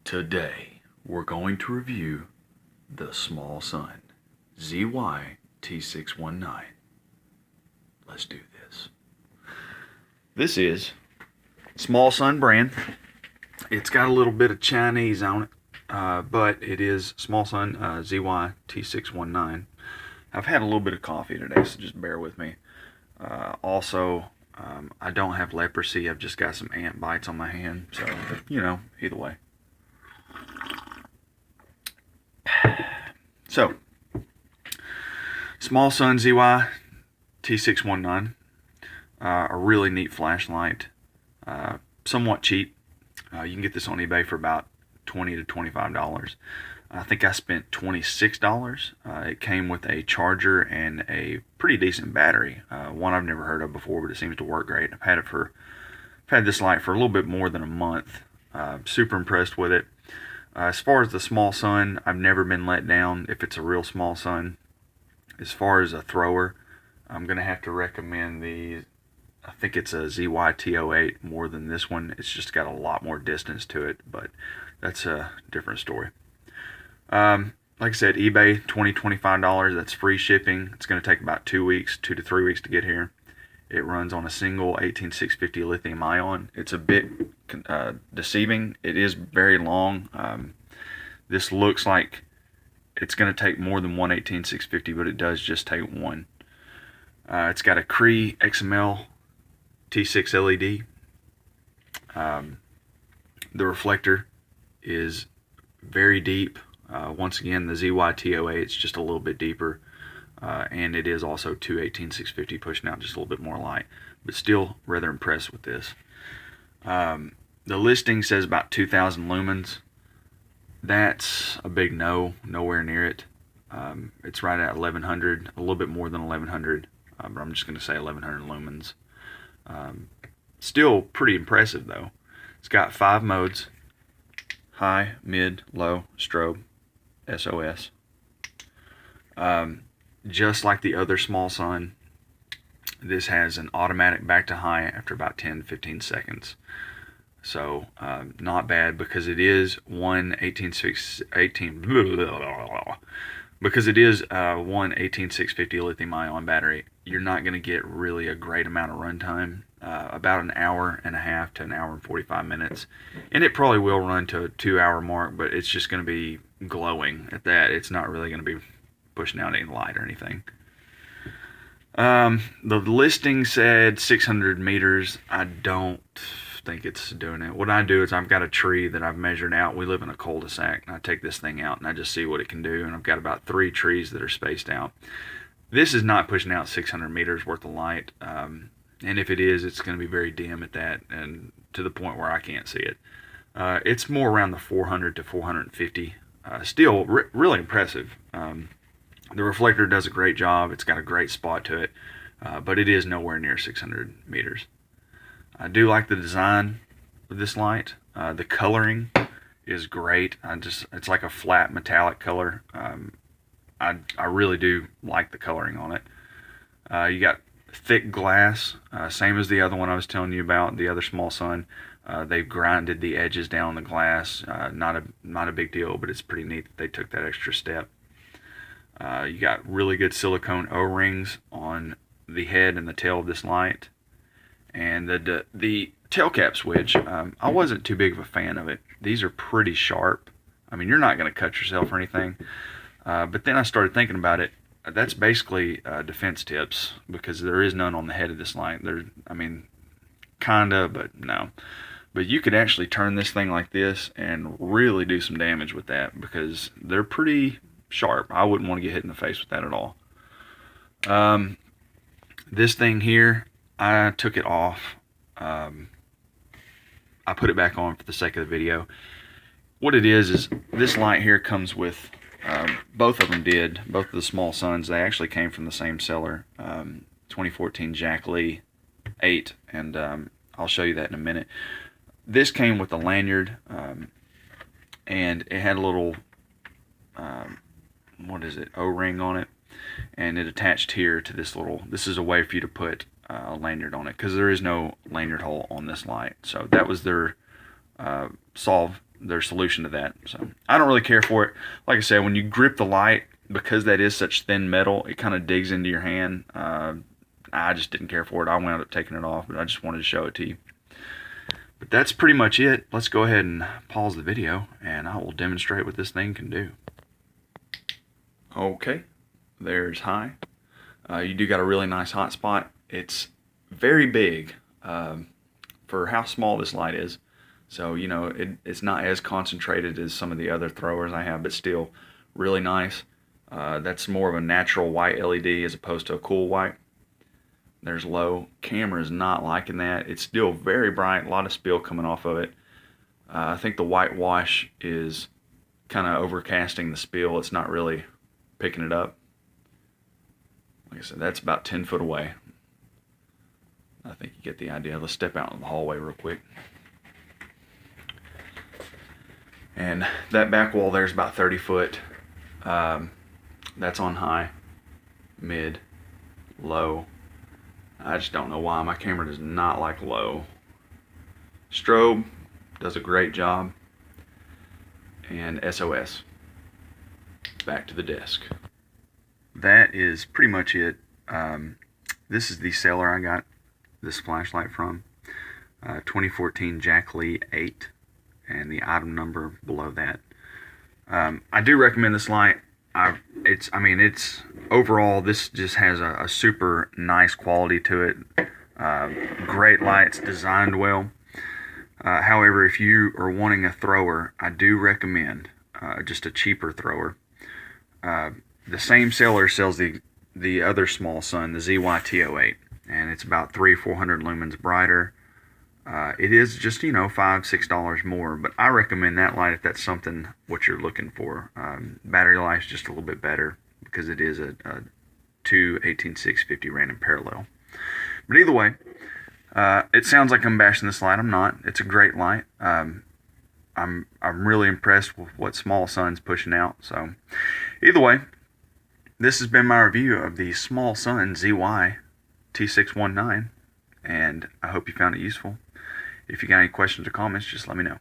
Today, we're going to review the Small Sun ZY-t619. Let's do this. This is Small Sun brand. It's got a little bit of Chinese on it, but it is Small Sun ZY-t619. I've had a little bit of coffee today, so just bear with me. Also, I don't have leprosy. I've just got some ant bites on my hand, so, you know, either way. So, Small Sun ZY-t619, a really neat flashlight, somewhat cheap. You can get this on eBay for about $20 to $25. I think I spent $26. It came with a charger and a pretty decent battery, one I've never heard of before, but it seems to work great. I've had this light for a little bit more than a month. Super impressed with it. As far as the Small Sun, I've never been let down if it's a real Small Sun. As far as a thrower, I'm going to have to recommend I think it's a ZY-t619 more than this one. It's just got a lot more distance to it, but that's a different story. Like I said, eBay, $20, $25. That's free shipping. It's going to take about 2 to 3 weeks to get here. It runs on a single 18650 lithium ion. It's a bit deceiving. It is very long. This looks like it's going to take more than one 18650, but it does just take one. It's got a Cree XML T6 LED. The reflector is very deep. Once again, the ZY-t619, it's just a little bit deeper. And it is also two 18650 pushing out just a little bit more light, but still rather impressed with this. The listing says about 2,000 lumens. That's a big no, nowhere near it. It's right at 1100, a little bit more than 1100, but I'm just going to say 1100 lumens. Still pretty impressive though. It's got 5 modes: high, mid, low, strobe, SOS. Just like the other Small Sun, this has an automatic back to high after about 10-15 seconds. So not bad, because it is one 18650 lithium ion battery. You're not going to get really a great amount of runtime, about an hour and a half to an hour and 45 minutes, and it probably will run to a 2-hour mark, but it's just going to be glowing at that. It's not really going to be pushing out any light or anything. The listing said 600 meters. I don't think it's doing it. What I do is I've got a tree that I've measured out. We live in a cul-de-sac, and I take this thing out and I just see what it can do, and I've got about 3 trees that are spaced out. This is not pushing out 600 meters worth of light, and if it is, it's going to be very dim at that, and to the point where I can't see it. It's more around the 400 to 450. Still really impressive. The reflector does a great job. It's got a great spot to it, but it is nowhere near 600 meters. I do like the design of this light. The coloring is great. It's like a flat metallic color. I really do like the coloring on it. You got thick glass, same as the other one I was telling you about, the other Small Sun. They've grinded the edges down the glass. Not a big deal, but it's pretty neat that they took that extra step. You got really good silicone O-rings on the head and the tail of this light. And the tail cap switch, I wasn't too big of a fan of it. These are pretty sharp. I mean, you're not going to cut yourself or anything. But then I started thinking about it. That's basically defense tips, because there is none on the head of this light. I mean, kinda, but no. But you could actually turn this thing like this and really do some damage with that, because they're pretty sharp. I wouldn't want to get hit in the face with that at all. This thing here, I took it off. I put it back on for the sake of the video. What it is this light here comes with, both of them did, both of the Small Suns, they actually came from the same seller, 2014 Jack Lee 8, and I'll show you that in a minute. This came with a lanyard, and it had a little O-ring on it, and it attached here to this is a way for you to put a lanyard on it, because there is no lanyard hole on this light. So that was their solve their solution to that. So I don't really care for it. Like I said, when you grip the light, because that is such thin metal, it kind of digs into your hand. I just didn't care for it. I wound up taking it off, but I just wanted to show it to you. But that's pretty much it. Let's go ahead and pause the video, and I will demonstrate what this thing can do. Okay, there's high. You do got a really nice hot spot. It's very big for how small this light is. So, you know, it's not as concentrated as some of the other throwers I have, but still really nice. That's more of a natural white LED as opposed to a cool white. There's low. Camera's not liking that. It's still very bright, a lot of spill coming off of it. I think the whitewash is kind of overcasting the spill. It's not really picking it up. Like I said, that's about 10 foot away. I think you get the idea. Let's step out in the hallway real quick. And that back wall there's about 30 foot. That's on high, mid, low. I just don't know why. My camera does not like low. Strobe does a great job. And SOS. Back to the desk. That is pretty much it. This is the seller I got this flashlight from. 2014 Jack Lee 8. And the item number below that. I do recommend this light. It's overall, this just has a super nice quality to it. Great lights, designed well. However, if you are wanting a thrower, I do recommend just a cheaper thrower. The same seller sells the other Small Sun, the ZY-t619, and it's about 300-400 lumens brighter. It is just, you know, $5-6 more, but I recommend that light if that's something what you're looking for. Battery life is just a little bit better because it is a 2 18-650 random parallel. But either way, it sounds like I'm bashing this light. I'm not. It's a great light. I'm really impressed with what Small Sun's pushing out. So either way, this has been my review of the Small Sun ZY-t619, and I hope you found it useful. If you got any questions or comments, just let me know.